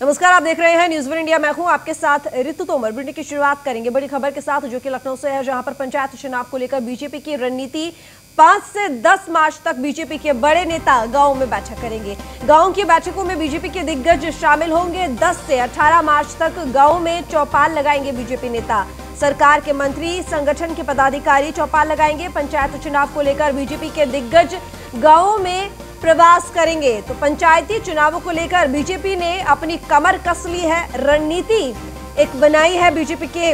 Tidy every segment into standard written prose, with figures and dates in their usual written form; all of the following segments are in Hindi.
नमस्कार, आप देख रहे हैं न्यूज़ वन इंडिया। मैं हूं आपके साथ ऋतु तोमर। बुलेटिन की शुरुआत करेंगे बड़ी खबर के साथ, जो कि लखनऊ से है, जहां पर पंचायत चुनाव को लेकर बीजेपी की रणनीति 5 से 10 मार्च तक बीजेपी के बड़े नेता गांव में बैठक करेंगे। गांव की बैठकों में बीजेपी के दिग्गज शामिल होंगे। 10 से 18 मार्च तक गांव में चौपाल लगाएंगे बीजेपी नेता। सरकार के मंत्री, संगठन के पदाधिकारी चौपाल लगाएंगे। पंचायत चुनाव को लेकर बीजेपी के दिग्गज गांवों में प्रवास करेंगे। तो पंचायती चुनावों को लेकर बीजेपी ने अपनी कमर कस ली है, रणनीति एक बनाई है बीजेपी के।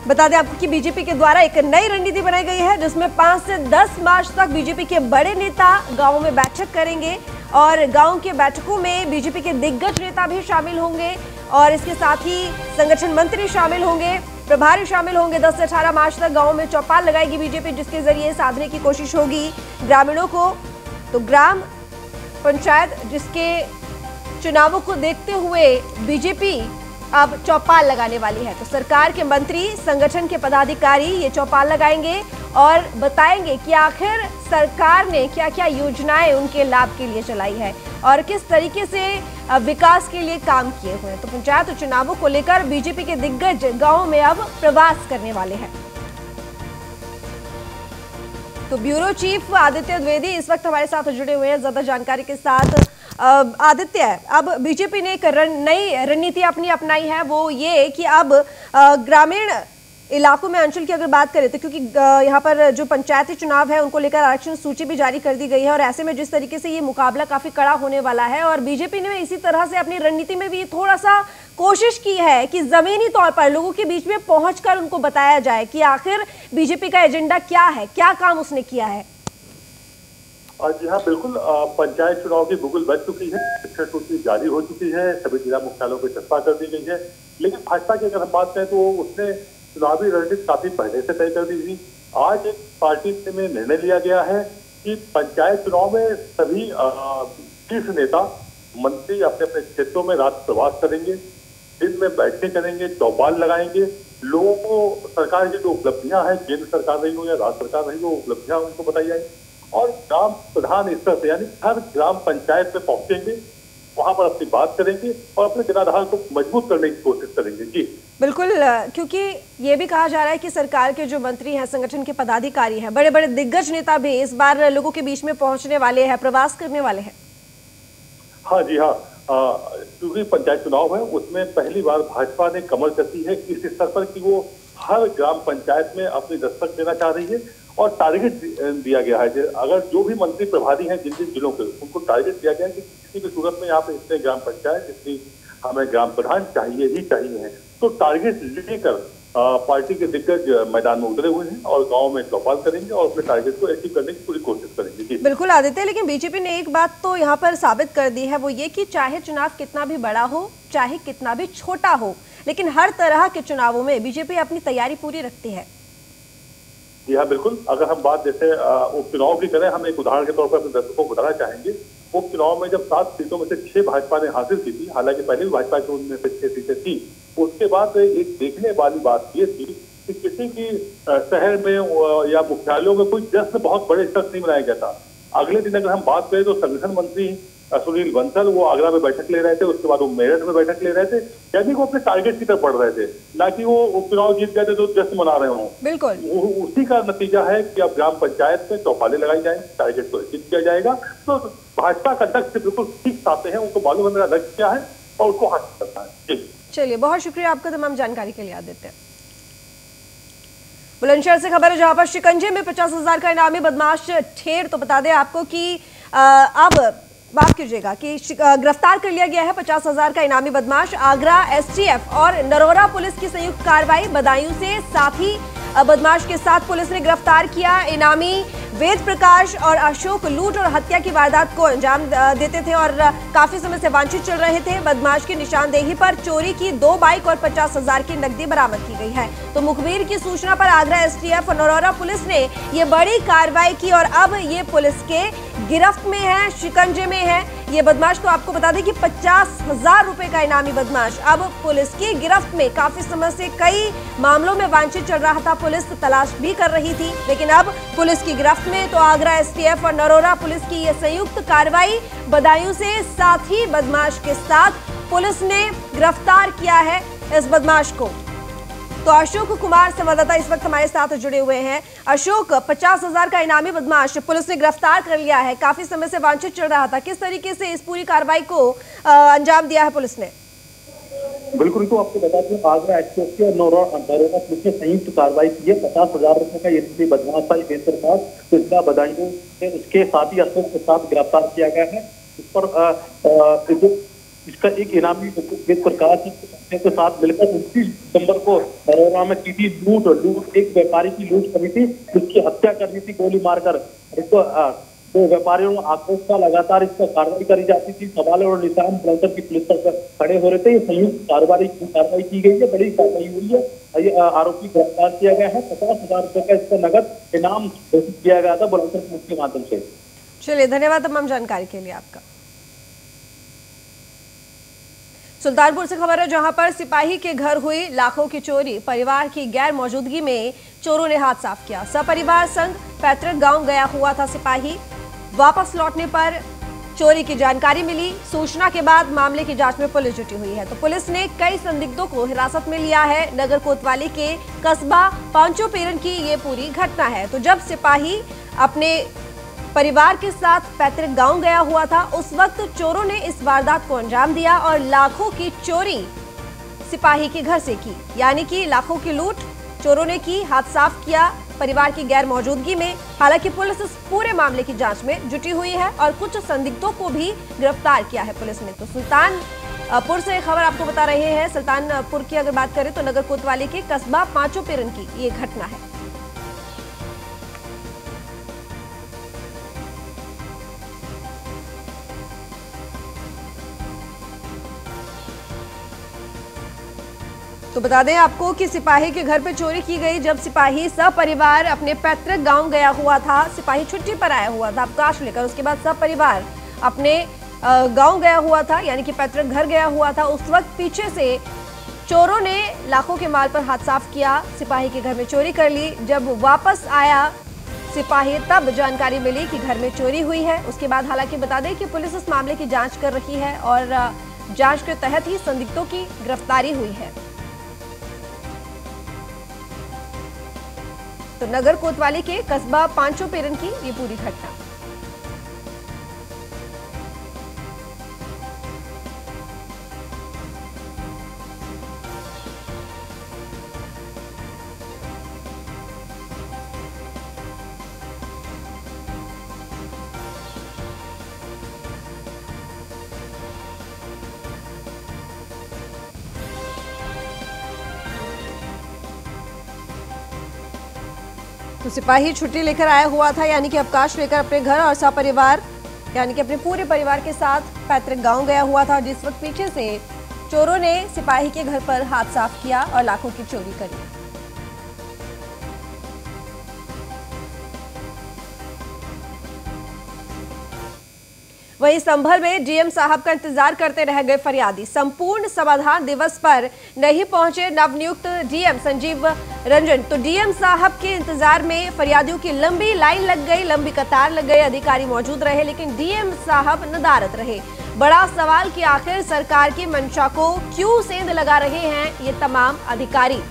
बता दें आपको कि बीजेपी के द्वारा एक नई रणनीति बनाई गई है, जिसमें 5 से 10 मार्च तक बीजेपी के बड़े नेता गांवों में बैठक करेंगे और गांव के बैठकों में बीजेपी के दिग्गज नेता भी शामिल होंगे और इसके साथ ही संगठन मंत्री शामिल होंगे, प्रभारी शामिल होंगे। 10 से 18 मार्च तक गाँव में चौपाल लगाएगी बीजेपी, जिसके जरिए साधने की कोशिश होगी ग्रामीणों को। तो ग्राम पंचायत जिसके चुनावों को देखते हुए बीजेपी अब चौपाल लगाने वाली है। तो सरकार के मंत्री, संगठन के पदाधिकारी ये चौपाल लगाएंगे और बताएंगे कि आखिर सरकार ने क्या क्या योजनाएं उनके लाभ के लिए चलाई है और किस तरीके से विकास के लिए काम किए हुए हैं। तो पंचायत चुनावों को लेकर बीजेपी के दिग्गज गांव में अब प्रवास करने वाले हैं। तो ब्यूरो चीफ आदित्य द्विवेदी इस वक्त हमारे साथ जुड़े हुए हैं ज्यादा जानकारी के साथ। आदित्य, अब बीजेपी ने एक नई रणनीति अपनी अपनाई है, वो ये कि अब ग्रामीण इलाकों में अंचल की अगर बात करें तो क्योंकि यहाँ पर जो पंचायती चुनाव है उनको लेकर आरक्षण सूची भी जारी कर दी गई है और ऐसे में जिस तरीके से ये मुकाबला काफी कड़ा होने वाला है और बीजेपी ने इसी तरह से अपनी रणनीति में भी थोड़ा सा कोशिश की है कि जमीनी तौर पर लोगों के बीच में पहुंचकर उनको बताया जाए कि आखिर बीजेपी का एजेंडा क्या है, क्या काम उसने किया है। जी हाँ, बिल्कुल। पंचायत चुनाव की बुगुल बज चुकी है, आरक्षण सूची जारी हो चुकी है, सभी जिला मुख्यालयों को चस्पा कर दी गई है। लेकिन भाजपा की अगर हम बात करें तो उसने चुनावी रणनीति काफी पहले से तय कर दी थी। आज एक पार्टी में निर्णय लिया गया है कि पंचायत चुनाव में सभी शीर्ष नेता मंत्री अपने अपने क्षेत्रों में रात प्रवास करेंगे, दिन में बैठकें करेंगे, चौपाल लगाएंगे। लोगों को सरकार की जो उपलब्धियां हैं, केंद्र सरकार रही हो या राज्य सरकार रही हो, उपलब्धियां उनको बताई जाएंगी और ग्राम प्रधान स्तर से यानी हर ग्राम पंचायत में पहुंचेंगे, वहां पर अपनी बात करेंगे और अपने जनाधार को मजबूत करने की कोशिश करेंगे। जी बिल्कुल, क्योंकि ये भी कहा जा रहा है कि सरकार के जो मंत्री हैं, संगठन के पदाधिकारी हैं, बड़े बड़े दिग्गज नेता भी इस बार लोगों के बीच में पहुंचने वाले हैं, प्रवास करने वाले हैं। हाँ जी हाँ, क्योंकि पंचायत चुनाव है उसमें पहली बार भाजपा ने कमर कसी है इस स्तर पर कि वो हर ग्राम पंचायत में अपनी दस्तक देना चाह रही है और टारगेट दिया गया है। अगर जो भी मंत्री प्रभारी हैं जिन जिन जिलों के, उनको टारगेट दिया गया है कि किसी भी सूरत में यहाँ पे इतने ग्राम पंचायत, इतनी हमें ग्राम प्रधान चाहिए ही चाहिए हैं। तो टारगेट लेकर पार्टी के दिग्गज मैदान में उतरे हुए हैं और गांव में चौपाल करेंगे और अपने टारगेट को अचीव करने की पूरी कोशिश करेंगे। बिल्कुल आदित्य, लेकिन बीजेपी ने एक बात तो यहाँ पर साबित कर दी है, वो ये कि चाहे चुनाव कितना भी बड़ा हो, चाहे कितना भी छोटा हो, लेकिन हर तरह के चुनावों में बीजेपी अपनी तैयारी पूरी रखती है। जी हाँ, बिल्कुल। अगर हम बात जैसे उपचुनाव की करें, हम एक उदाहरण के तौर पर अपने दर्शकों को बताना चाहेंगे। उपचुनाव में जब 7 सीटों में से 6 भाजपा ने हासिल की थी, हालांकि पहले भी भाजपा की उनमें से 6 सीटें थी, उसके बाद एक देखने वाली बात ये थी कि किसी की शहर में या मुख्यालयों में कोई जश्न बहुत बड़े स्तर नहीं बनाया गया था। अगले दिन अगर हम बात करें तो संगठन मंत्री सुनील बंसल वो आगरा में बैठक ले रहे थे, उसके बाद वो मेरठ में बैठक ले रहे थे, यानी वो अपने टारगेट की तरफ बढ़ रहे थे, ना कि वो उपचुनाव जीत गए थे तो जश्न मना रहे हों। बिल्कुल, उसी का नतीजा है कि अब ग्राम पंचायत में चौपालें लगाई जाएंगी, टारगेट को अचीव किया जाएगा। तो भाजपा का लक्ष्य बिल्कुल ठीक साथ है, उनको मालूम है मेरा लक्ष्य क्या है और उसको हासिल करना है। चलिए, बहुत शुक्रिया आपका तमाम जानकारी के लिए आदित्य। बुलंदशहर से खबर है, जहां पर शिकंजे में 50,000 का इनामी बदमाश ठेर। तो बता दें आपको कि अब माफ कीजिएगा कि गिरफ्तार कर लिया गया है 50,000 का इनामी बदमाश। आगरा एसटीएफ और नरोरा पुलिस की संयुक्त कार्रवाई, बदायूं से साथ ही बदमाश के साथ पुलिस ने गिरफ्तार किया। इनामी वेद प्रकाश और अशोक लूट और हत्या की वारदात को अंजाम देते थे और काफी समय से वांछित चल रहे थे। बदमाश की निशानदेही पर चोरी की 2 बाइक और 50,000 की नकदी बरामद की गई है। तो मुखबिर की सूचना पर आगरा एसटीएफ और नरोरा पुलिस ने ये बड़ी कार्रवाई की और अब ये पुलिस के गिरफ्त में है, शिकंजे में है। ये बदमाश, तो आपको बता दें कि 50,000 रुपए का इनामी बदमाश अब पुलिस की गिरफ्त में। काफी समय से कई मामलों में वांछित चल रहा था, पुलिस तलाश भी कर रही थी, लेकिन अब पुलिस की गिरफ्त में। तो आगरा एसटीएफ और नरोरा पुलिस की ये संयुक्त कार्रवाई, बदायूं से साथ ही बदमाश के साथ पुलिस ने गिरफ्तार किया है इस बदमाश को। तो अशोक कुमार संवाददाता इस वक्त हमारे साथ जुड़े हुए हैं। अशोक, 50,000 का इनामी बदमाश पुलिस ने गिरफ्तार कर लिया है, काफी समय से वांछित चल रहा था, किस तरीके से इस पूरी कार्रवाई को अंजाम दिया है पुलिस ने? बिल्कुल, तो आपको बता दें आगरा एसपी और नरोदा पुलिस ने संयुक्त कार्रवाई की है। 50,000 रुपए का ये बदमाश था बेहतर था, तो इसका बदायूं से उसके साथी अशोक के साथ गिरफ्तार किया गया है। इस पर इसका एक इनामी प्रकाश के साथ मिलकर 29 दिसंबर को नरोदा में की थी लूट एक व्यापारी की लूट करी थी, जिसकी हत्या करनी थी गोली मारकर। इसको तो व्यापारियों आक्रोश का लगातार इस पर कार्रवाई करी जाती थी, सवाल और निशान बुलंदशहर की पुलिस पर खड़े हो रहे थे। संयुक्त कार्रवाई की गई है, बड़ी कार्रवाई हुई है। ये आरोपी गिरफ्तार किया गया है। 50,000 रुपए का इसका नगद इनाम घोषित किया गया था बुलंदशहर पुलिस के माध्यम से। चलिए, धन्यवाद तमाम जानकारी के लिए आपका। सुल्तानपुर से खबर है, जहां पर सिपाही के घर हुई लाखों की चोरी, परिवार की गैर मौजूदगी में चोरों ने हाथ साफ किया। सपरिवार संग पैतृक गांव गया हुआ था सिपाही, वापस लौटने पर चोरी की जानकारी मिली। सूचना के बाद मामले की जांच में पुलिस जुटी हुई है। तो पुलिस ने कई संदिग्धों को हिरासत में लिया है। नगर कोतवाली के कस्बा पांचोपेरन की ये पूरी घटना है। तो जब सिपाही अपने परिवार के साथ पैतृक गांव गया हुआ था, उस वक्त चोरों ने इस वारदात को अंजाम दिया और लाखों की चोरी सिपाही के घर से की। यानी कि लाखों की लूट चोरों ने की, हाथ साफ किया परिवार की गैर मौजूदगी में। हालांकि पुलिस इस पूरे मामले की जांच में जुटी हुई है और कुछ संदिग्धों को भी गिरफ्तार किया है पुलिस ने। तो सुल्तानपुर से खबर आपको बता रहे हैं। सुल्तानपुर की अगर बात करें तो नगर कोतवाली के कस्बा पांचोपेरन की ये घटना है। तो बता दें आपको कि सिपाही के घर पे चोरी की गई, जब सिपाही सपरिवार अपने पैतृक गांव गया हुआ था। सिपाही छुट्टी पर आया हुआ था अवकाश लेकर, उसके बाद सपरिवार अपने गांव गया हुआ था, यानी कि पैतृक घर गया हुआ था। उस वक्त पीछे से चोरों ने लाखों के माल पर हाथ साफ किया, सिपाही के घर में चोरी कर ली। जब वापस आया सिपाही, तब जानकारी मिली कि घर में चोरी हुई है। उसके बाद हालांकि बता दें कि पुलिस इस मामले की जांच कर रही है और जांच के तहत ही संदिग्धों की गिरफ्तारी हुई है। तो नगर कोतवाली के कस्बा पांचोपेरन की ये पूरी घटना। तो सिपाही छुट्टी लेकर आया हुआ था, यानी कि अवकाश लेकर अपने घर और सपरिवार यानी कि अपने पूरे परिवार के साथ पैतृक गांव गया हुआ था, जिस वक्त पीछे से चोरों ने सिपाही के घर पर हाथ साफ किया और लाखों की चोरी करी। वहीं संभल में डीएम साहब का इंतजार करते रह गए फरियादी। संपूर्ण समाधान दिवस पर नहीं पहुंचे नवनियुक्त डीएम संजीव रंजन। तो डीएम साहब के इंतजार में फरियादियों की लंबी लाइन लग गई, लंबी कतार लग गई। अधिकारी मौजूद रहे लेकिन डीएम साहब नदारद रहे। बड़ा सवाल कि आखिर सरकार की मंशा को क्यों सेंध लगा रहे हैं ये तमाम अधिकारी।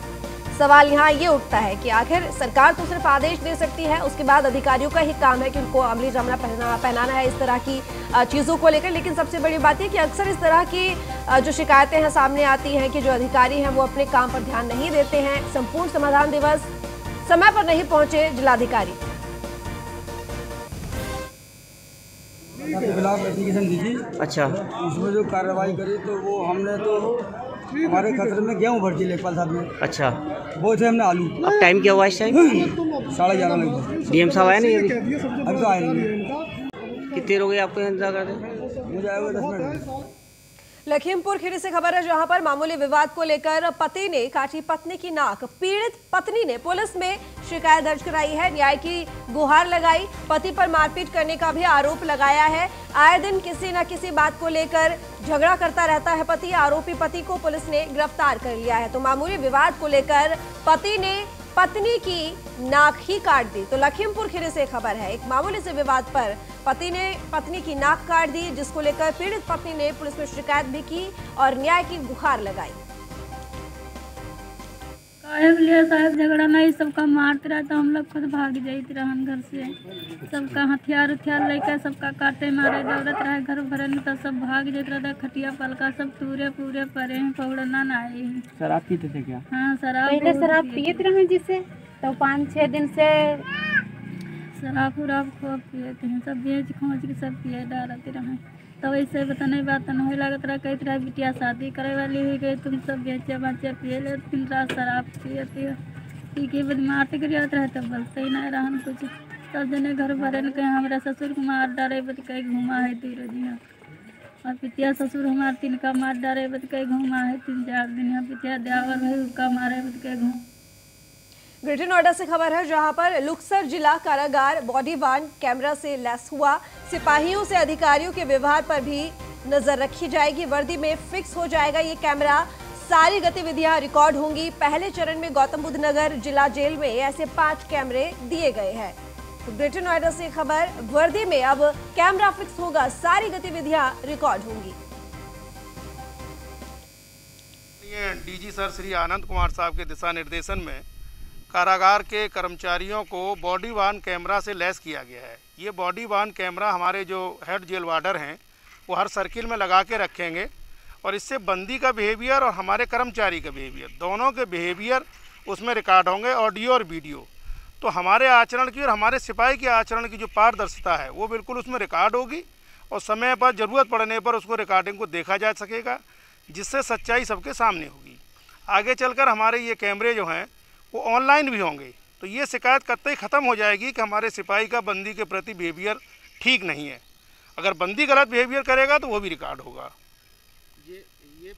सवाल यहाँ ये उठता है कि आखिर सरकार तो सिर्फ आदेश दे सकती है, उसके बाद अधिकारियों का ही काम है कि उनको अमली जामा पहनाना है इस तरह की चीज़ों को लेकर। लेकिन सबसे बड़ी बात है कि अक्सर इस तरह की जो शिकायतें हैं सामने आती हैं कि जो अधिकारी हैं वो अपने काम पर ध्यान नहीं देते हैं। संपूर्ण समाधान दिवस समय पर नहीं पहुंचे जिलाधिकारी। के खिलाफ एप्लीकेशन दी थी। अच्छा, उसमें जो कार्रवाई करी तो वो हमने तो हमारे खतरे में गेहूँ भर्ती लेखपाल साहब ने। अच्छा, वो थे हमने आलू। अब टाइम क्या हुआ इस टाइम? 11:30 लगभग। डीएम साहब आए नहीं अभी? अभी तो आए नहीं। कितनी देर हो गई आपको इंतजार करते? मुझे आए हुए 10 मिनट। लखीमपुर खीरी से खबर है, जहां पर मामूली विवाद को लेकर पति ने काटी पत्नी की नाक। पीड़ित पत्नी ने पुलिस में शिकायत दर्ज कराई है, न्याय की गुहार लगाई। पति पर मारपीट करने का भी आरोप लगाया है। आए दिन किसी न किसी बात को लेकर झगड़ा करता रहता है पति। आरोपी पति को पुलिस ने गिरफ्तार कर लिया है। तो मामूली विवाद को लेकर पति ने पत्नी की नाक ही काट दी। तो लखीमपुर खीरी से खबर है, एक मामूली से विवाद पर पति ने पत्नी की नाक काट दी, जिसको लेकर पीड़ित पत्नी ने पुलिस में शिकायत भी की और न्याय की गुहार लगाई। साहब झगड़ा नहीं, सबका मारते रहा तो हम लोग खुद भाग जाते रहन घर से। सबका हथियार लेकर सबका काटे मारे दौड़त रहे घर भरे में, तो सब भाग जाते रहा। खटिया पलका सब पूरे पड़े हैं, पौड़ना नहीं। शराब पीते थे क्या? हाँ शराब, पहले शराब पिए रहे जिसे तो 5-6 दिन से शराब खूब पिए थे, सब बेच खोज के सब पिए डालते रहे। तो वैसे बता नहीं बात नहीं लागत रहा, कहते रहा बिटिया शादी करे वाली हुई गई, तुम सब बेचे बच्चे पिए ले, दिन रात शराब पिए पी के बाद मारते गिरत रहे, तब बोलते ही नहीं रहन कुछ। सब जने घर भरे न कहे हमारा ससुर को मार डाले, बत कहीं घुमा है 3 दिन, और पितिया ससुर हमारे 3 का मार डाले, बत कहीं घुमा है 3-4 दिन, पितिया देवर भाई उसका मारे, बत कहीं घूम। ग्रेटर नोएडा से खबर है, जहां पर लुक्सर जिला कारागार बॉडी वार्न कैमरा से लैस हुआ। सिपाहियों से अधिकारियों के व्यवहार पर भी नजर रखी जाएगी। वर्दी में फिक्स हो जाएगा ये कैमरा, सारी गतिविधियां रिकॉर्ड होंगी। पहले चरण में गौतम बुद्ध नगर जिला जेल में ऐसे 5 कैमरे दिए गए हैं। तो ग्रेटर नोएडा से खबर, वर्दी में अब कैमरा फिक्स होगा, सारी गतिविधियां रिकॉर्ड होंगी। डीजी सर श्री आनंद कुमार साहब के दिशा निर्देशन में कारागार के कर्मचारियों को बॉडी वार्न कैमरा से लैस किया गया है। ये बॉडी वार्न कैमरा हमारे जो हेड जेल वार्डर हैं वो हर सर्किल में लगा के रखेंगे, और इससे बंदी का बिहेवियर और हमारे कर्मचारी का बिहेवियर, दोनों के बिहेवियर उसमें रिकॉर्ड होंगे, ऑडियो और वीडियो। तो हमारे आचरण की और हमारे सिपाही के आचरण की जो पारदर्शिता है वो बिल्कुल उसमें रिकॉर्ड होगी, और समय पर ज़रूरत पड़ने पर उसको रिकॉर्डिंग को देखा जा सकेगा, जिससे सच्चाई सबके सामने होगी। आगे चलकर हमारे ये कैमरे जो हैं वो ऑनलाइन भी होंगे, तो ये शिकायत करते ही ख़त्म हो जाएगी कि हमारे सिपाही का बंदी के प्रति बिहेवियर ठीक नहीं है। अगर बंदी गलत बिहेवियर करेगा तो वो भी रिकॉर्ड होगा। ये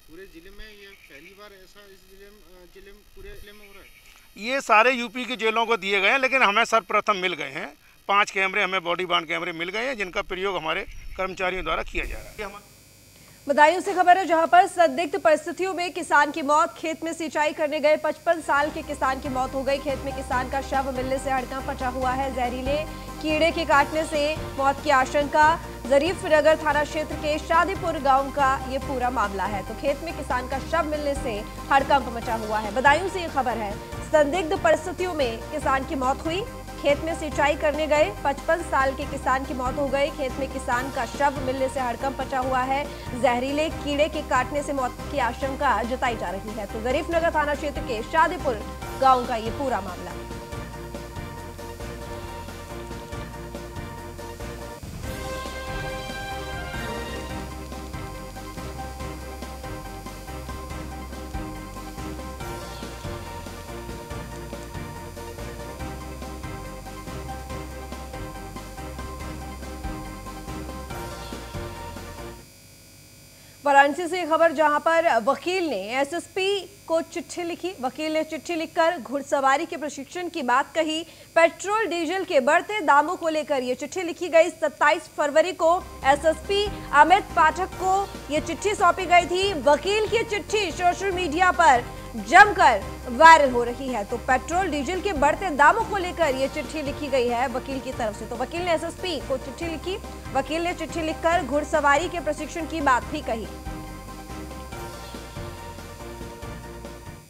पूरे ज़िले में ये पहली बार ऐसा इस जिले में पूरे जिले में हो रहा है? ये सारे यूपी के जेलों को दिए गए हैं, लेकिन हमें सर्वप्रथम मिल गए हैं 5 कैमरे, हमें बॉडी वार्न कैमरे मिल गए हैं, जिनका प्रयोग हमारे कर्मचारियों द्वारा किया जा रहा है। बदायूं से खबर है, जहां पर संदिग्ध परिस्थितियों में किसान की मौत। खेत में सिंचाई करने गए 55 साल के किसान की मौत हो गई। खेत में किसान का शव मिलने से हड़कंप मचा हुआ है। जहरीले कीड़े के काटने से मौत की आशंका। जरीफ नगर थाना क्षेत्र के शादीपुर गांव का ये पूरा मामला है। तो खेत में किसान का शव मिलने से हड़कंप मचा हुआ है। बदायूं से ये खबर है, संदिग्ध परिस्थितियों में किसान की मौत हुई। खेत में सिंचाई करने गए 55 साल के किसान की मौत हो गई। खेत में किसान का शव मिलने से हड़कंप मचा हुआ है। जहरीले कीड़े के काटने से मौत की आशंका जताई जा रही है। तो जरीफ नगर थाना क्षेत्र के शादीपुर गांव का ये पूरा मामला है। वाराणसी से खबर, जहां पर वकील ने एसएसपी को चिट्ठी लिखी। वकील ने चिट्ठी लिखकर घुड़सवारी के प्रशिक्षण की बात कही। पेट्रोल डीजल के बढ़ते दामों को लेकर ये चिट्ठी लिखी गई। 27 फरवरी को एसएसपी अमित पाठक को ये चिट्ठी सौंपी गई थी। वकील की चिट्ठी सोशल मीडिया पर जमकर वायरल हो रही है। तो पेट्रोल डीजल के बढ़ते दामों को लेकर ये चिट्ठी लिखी गई है वकील की तरफ से। तो वकील ने एसएसपी को चिट्ठी लिखी। वकील ने चिट्ठी लिखकर घुड़सवारी के प्रशिक्षण की बात भी कही।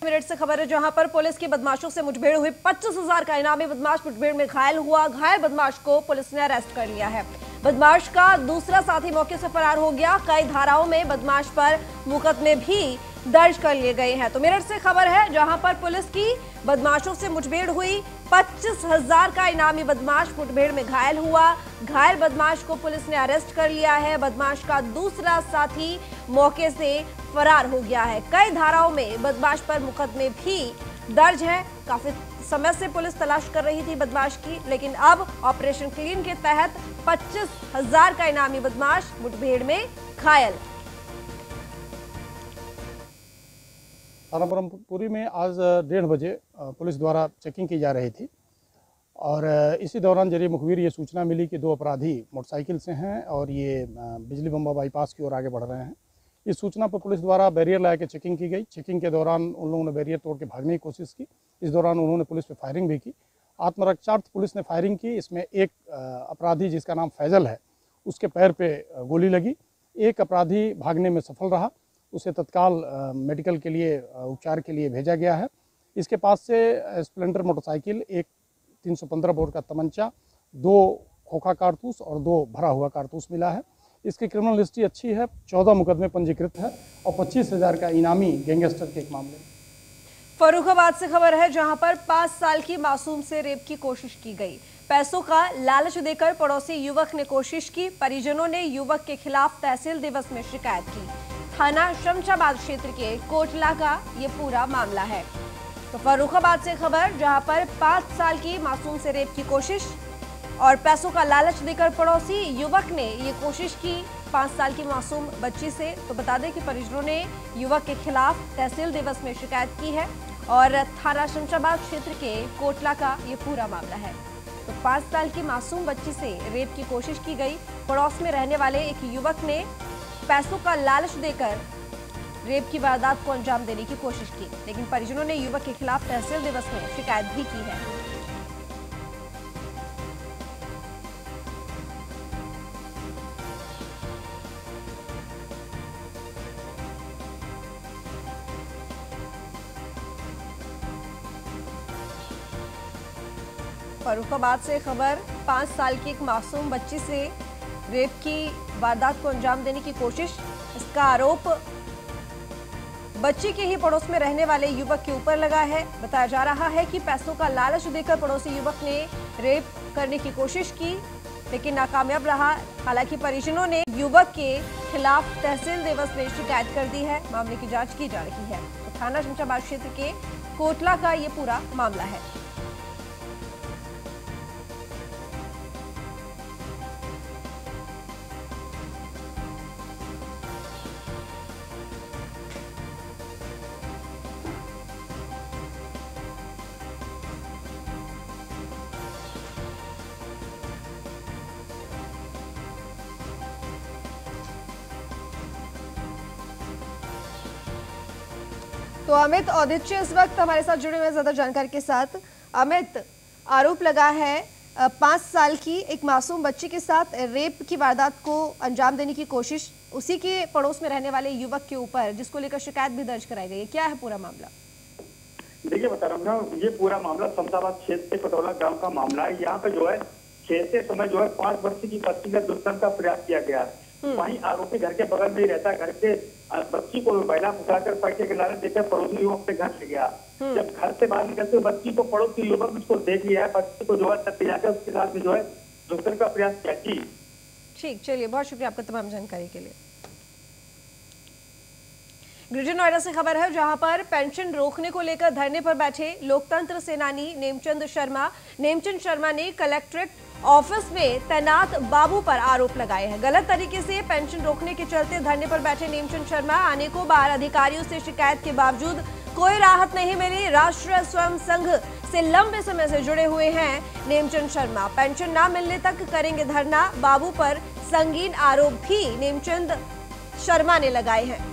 मिनट से खबर है, जहां पर पुलिस की बदमाशों से मुठभेड़ हुई। 25,000 का इनामी बदमाश मुठभेड़ में घायल हुआ। घायल बदमाश को पुलिस ने अरेस्ट कर लिया है। बदमाश का दूसरा साथी मौके से फरार हो गया। कई धाराओं में बदमाश पर मुकदमे भी दर्ज कर लिए गए हैं। तो मेरठ से खबर है, जहां पर पुलिस की बदमाशों से मुठभेड़ हुई। 25,000 का इनामी बदमाश मुठभेड़ में घायल हुआ। घायल बदमाश को पुलिस ने अरेस्ट कर लिया है। बदमाश का दूसरा साथी मौके से फरार हो गया है। कई धाराओं में बदमाश पर मुकदमे भी दर्ज है। काफी समय से पुलिस तलाश कर रही थी बदमाश की, लेकिन अब ऑपरेशन क्लीन के तहत 25,000 का इनामी बदमाश मुठभेड़ में घायल। थाना ब्रह्मपुरी में आज 1:30 बजे पुलिस द्वारा चेकिंग की जा रही थी, और इसी दौरान जरिए मुखबिर ये सूचना मिली कि 2 अपराधी मोटरसाइकिल से हैं और ये बिजली बम्बा बाईपास की ओर आगे बढ़ रहे हैं। इस सूचना पर पुलिस द्वारा बैरियर लगा के चेकिंग की गई। चेकिंग के दौरान उन लोगों ने बैरियर तोड़ के भागने की कोशिश की। इस दौरान उन्होंने पुलिस पर फायरिंग भी की, आत्मरक्षार्थ पुलिस ने फायरिंग की। इसमें एक अपराधी जिसका नाम फैजल है उसके पैर पे गोली लगी। एक अपराधी भागने में सफल रहा, उसे तत्काल मेडिकल के लिए उपचार के लिए भेजा गया है। इसके पास से स्प्लेंडर मोटरसाइकिल, एक 315 बोर का तमंचा, 2 खोखा कारतूस और 2 भरा हुआ कारतूस मिला है। इसकी क्रिमिनल हिस्ट्री अच्छी है, 14 मुकदमे पंजीकृत है और 25,000 का इनामी गैंगस्टर के एक मामले में। फर्रुखाबाद से खबर है जहां पर 5 साल की मासूम से रेप की कोशिश की गई। पैसों का लालच देकर पड़ोसी युवक ने कोशिश की। परिजनों ने युवक के खिलाफ तहसील दिवस में शिकायत की। थाना शमशाबाद क्षेत्र के कोटला का ये पूरा मामला है। तो फर्रुखाबाद से खबर जहां पर 5 साल की मासूम से रेप की कोशिश और पैसों का लालच देकर पड़ोसी युवक ने ये कोशिश की 5 साल की मासूम बच्ची से। तो बता दें कि परिजनों ने युवक के खिलाफ तहसील दिवस में शिकायत की है और थाना शमशाबाद क्षेत्र के कोटला का ये पूरा मामला है। तो 5 साल की मासूम बच्ची से रेप की कोशिश की गई। पड़ोस में रहने वाले एक युवक ने पैसों का लालच देकर रेप की वारदात को अंजाम देने की कोशिश की, लेकिन परिजनों ने युवक के खिलाफ तहसील दिवस में शिकायत भी की है। फर्रुखाबाद से खबर 5 साल की एक मासूम बच्ची से रेप की वारदात को अंजाम देने की कोशिश। इसका आरोप बच्ची के ही पड़ोस में रहने वाले युवक के ऊपर लगा है। बताया जा रहा है कि पैसों का लालच देकर पड़ोसी युवक ने रेप करने की कोशिश की लेकिन नाकामयाब रहा। हालांकि परिजनों ने युवक के खिलाफ तहसील दिवस में शिकायत कर दी है। मामले की जांच की जा रही है। तो थाना शमशाबाद क्षेत्र के कोटला का ये पूरा मामला है। तो अमित औदित्य इस वक्त हमारे साथ जुड़े हुए ज्यादा जानकारी के साथ। अमित, आरोप लगा है 5 साल की एक मासूम बच्ची के साथ रेप की वारदात को अंजाम देने की कोशिश, उसी के पड़ोस में रहने वाले युवक के ऊपर, जिसको लेकर शिकायत भी दर्ज कराई गई है। क्या है पूरा मामला? देखिए बता रहा हूँ ना, ये पूरा मामला शमशाबाद क्षेत्र के पटोला गांव का मामला है। यहाँ पे जो है खेलते समय जो है 5 वर्ष की बच्ची का दुष्कर्म का प्रयास किया गया। वहीं आरोपी घर के बगल में ही रहता है। घर के बच्ची को महिला उठाकर सड़क के किनारे देकर पड़ोसी युवक से घर ले गया। जब घर से बाहर निकलते बच्ची को पड़ोसी युवक उसको देख लिया है। बच्ची को जो है जाकर उसके साथ में जो है दुष्कर्म का प्रयास किया। ठीक, चलिए, बहुत शुक्रिया आपका तमाम जानकारी के लिए। ग्रेटर नोएडा से खबर है जहां पर पेंशन रोकने को लेकर धरने पर बैठे लोकतंत्र सेनानी नेमचंद शर्मा। नेमचंद शर्मा ने कलेक्ट्रेट ऑफिस में तैनात बाबू पर आरोप लगाए हैं। गलत तरीके से पेंशन रोकने के चलते धरने पर बैठे नेमचंद शर्मा आने को बाहर अधिकारियों से शिकायत के बावजूद कोई राहत नहीं मिली। राष्ट्रीय स्वयं संघ से लंबे समय से जुड़े हुए हैं नेमचंद शर्मा। पेंशन न मिलने तक करेंगे धरना। बाबू पर संगीन आरोप भी नेमचंद शर्मा ने लगाए हैं।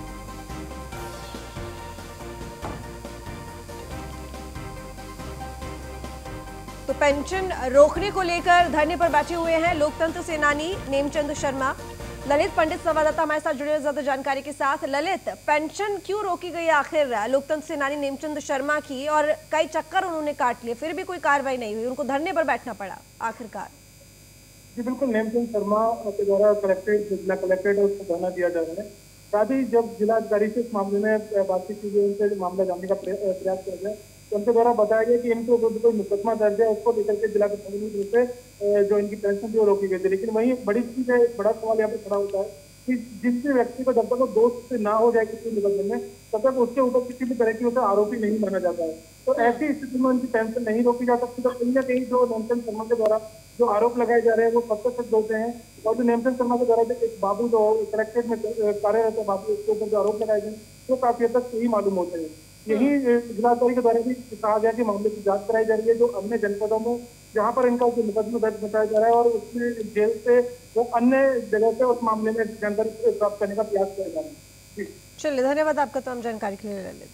तो पेंशन रोकने को लेकर धरने पर बैठे हुए हैं लोकतंत्र सेनानी नेमचंद शर्मा। ललित पंडित संवाददाता हमारे साथ जुड़े हुए ज्यादा जानकारी के साथ। ललित, पेंशन क्यों रोकी गई आखिर लोकतंत्र सेनानी नेमचंद शर्मा की, और कई चक्कर उन्होंने काट लिए फिर भी कोई कार्रवाई नहीं हुई, उनको धरने पर बैठना पड़ा आखिरकार? जी बिल्कुल, नेमचंद शर्मा के द्वारा कलेक्ट्रेट जिला कलेक्ट्रेट है उसको धरना दिया जा रहा है। साथ ही जब जिलाधिकारी से इस मामले में बातचीत की गई, उनसे मामला जानने का प्रयास किया गया, उनके द्वारा बताया गया कि इनको कोई मुकदमा दर्ज है, उसको लेकर के जिला प्रशासन से जो इनकी पेंशन थी वो रोकी गई थी। लेकिन वही बड़ी चीज है, एक बड़ा सवाल यहाँ पे खड़ा होता है कि जिस व्यक्ति को जब तक वो दोस्त ना हो जाए किसी मुकदमे में, तब तक उसके ऊपर किसी भी तरह की उसे आरोपी नहीं माना जाता है। तो ऐसी स्थिति में उनकी पेंशन नहीं रोकी जा सकती। तो कहीं ना कहीं जो नेमचंद शर्मा के द्वारा जो आरोप लगाए जा रहे हैं वो सत्य होते हैं। और जो नेमचंद शर्मा के द्वारा एक बाबू जो कलेक्ट्रेट में कार्यरत है बाबू, उसके ऊपर जो आरोप लगाए गए वो काफी हद तक सही मालूम होते हैं। यही जिलाधिकारी के द्वारा भी कहा गया कि मामले की जांच कराई जा रही है। जो अन्य जनपदों में जहां पर इनका मुकदमा दर्ज बताया जा रहा है और उसमें जेल से वो अन्य जगह से उस मामले में जानकारी प्राप्त करने का प्रयास किया जा रहा है। चलिए, धन्यवाद आपका तमाम जानकारी के लिए ललित।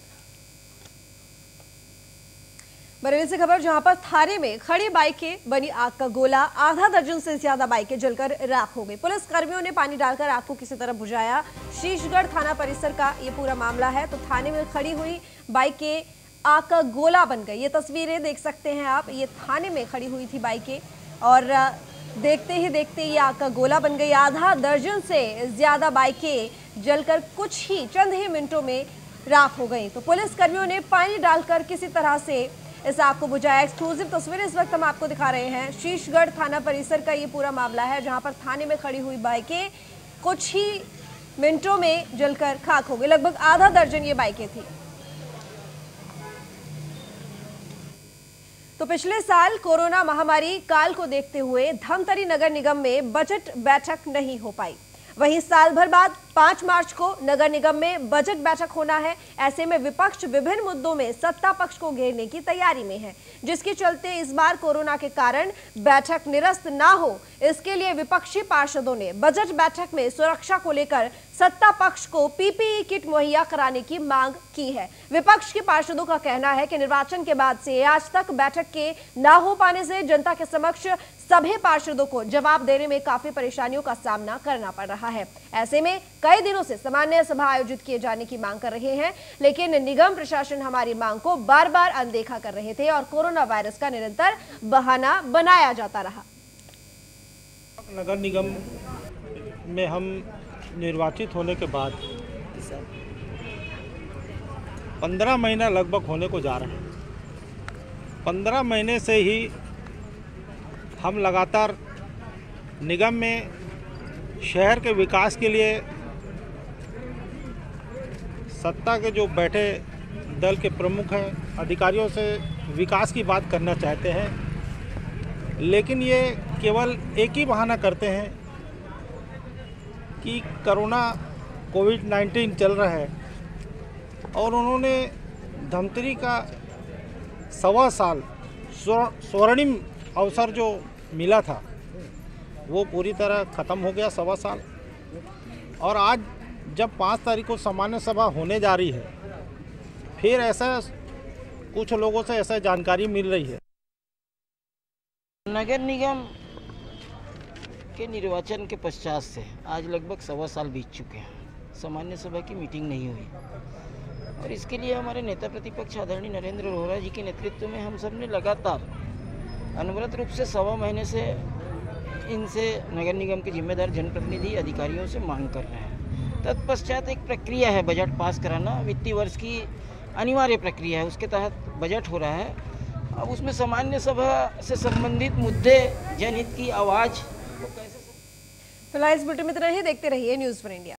बरेली से खबर, जहां पर थाने में खड़ी बाइकें बनी आग का गोला, आधा दर्जन से ज्यादा बाइकें जलकर राख हो गई। पुलिस कर्मियों ने पानी डालकर आग को किसी तरह बुझाया। शीशगढ़ थाना परिसर का ये पूरा मामला है। तो थाने में खड़ी हुई बाइकें आग का गोला बन गई। ये तस्वीरें देख सकते हैं आप, ये थाने में खड़ी हुई थी बाइकें और देखते ही देखते ये आग का गोला बन गई। आधा दर्जन से ज्यादा बाइकें जलकर कुछ ही चंद ही मिनटों में राख हो गई। तो पुलिस कर्मियों ने पानी डालकर किसी तरह से इस आग को बुझाया। एक्सक्लूसिव तस्वीरें इस वक्त हम आपको दिखा रहे हैं। शीशगढ़ थाना परिसर का ये पूरा मामला है, जहां पर थाने में खड़ी हुई बाइकें कुछ ही मिनटों में जलकर खाक हो गई। लगभग आधा दर्जन ये बाइकें थी। तो पिछले साल कोरोना महामारी काल को देखते हुए धमतरी नगर निगम में बजट बैठक नहीं हो पाई। वहीं साल भर बाद 5 मार्च को नगर निगम में बजट बैठक होना है। ऐसे में विपक्ष विभिन्न मुद्दों में सत्ता पक्ष को घेरने की तैयारी में है, जिसके चलते इस बार कोरोना के कारण बैठक निरस्त ना हो, इसके लिए विपक्षी पार्षदों ने बजट बैठक में सुरक्षा को लेकर सत्ता पक्ष को पीपीई किट मुहैया कराने की मांग की है। विपक्ष के पार्षदों का कहना है कि निर्वाचन के बाद से आज तक बैठक के ना हो पाने से जनता के समक्ष सभी पार्षदों को जवाब देने में काफी परेशानियों का सामना करना पड़ रहा है। ऐसे में कई दिनों से सामान्य सभा आयोजित किए जाने की मांग कर रहे हैं, लेकिन निगम प्रशासन हमारी मांग को बार बार अनदेखा कर रहे थे और कोरोना वायरस का निरंतर बहाना बनाया जाता रहा। नगर निगम में हम निर्वाचित होने के बाद 15 महीना लगभग होने को जा रहे हैं। 15 महीने से ही हम लगातार निगम में शहर के विकास के लिए सत्ता के जो बैठे दल के प्रमुख हैं, अधिकारियों से विकास की बात करना चाहते हैं, लेकिन ये केवल एक ही बहाना करते हैं कि कोरोना कोविड-19 चल रहा है और उन्होंने धमतरी का 1.25 साल स्वर्णिम अवसर जो मिला था वो पूरी तरह ख़त्म हो गया। 1.25 साल। और आज जब 5 तारीख को सामान्य सभा होने जा रही है, फिर ऐसा कुछ लोगों से ऐसा जानकारी मिल रही है। नगर निगम के निर्वाचन के पश्चात से आज लगभग 1.25 साल बीत चुके हैं। सामान्य सभा की मीटिंग नहीं हुई और इसके लिए हमारे नेता प्रतिपक्ष आदरणीय नरेंद्र रोहरा जी के नेतृत्व में हम सब ने लगातार अनवरत रूप से 1.25 महीने से इनसे नगर निगम के जिम्मेदार जनप्रतिनिधि अधिकारियों से मांग कर रहे हैं। तत्पश्चात एक प्रक्रिया है बजट पास कराना, वित्तीय वर्ष की अनिवार्य प्रक्रिया है, उसके तहत बजट हो रहा है। अब उसमें सामान्य सभा से संबंधित मुद्दे, जनहित की आवाज़। फिलहाल इस बुलेटिन में इतना ही। देखते रहिए न्यूज़ फॉर इंडिया।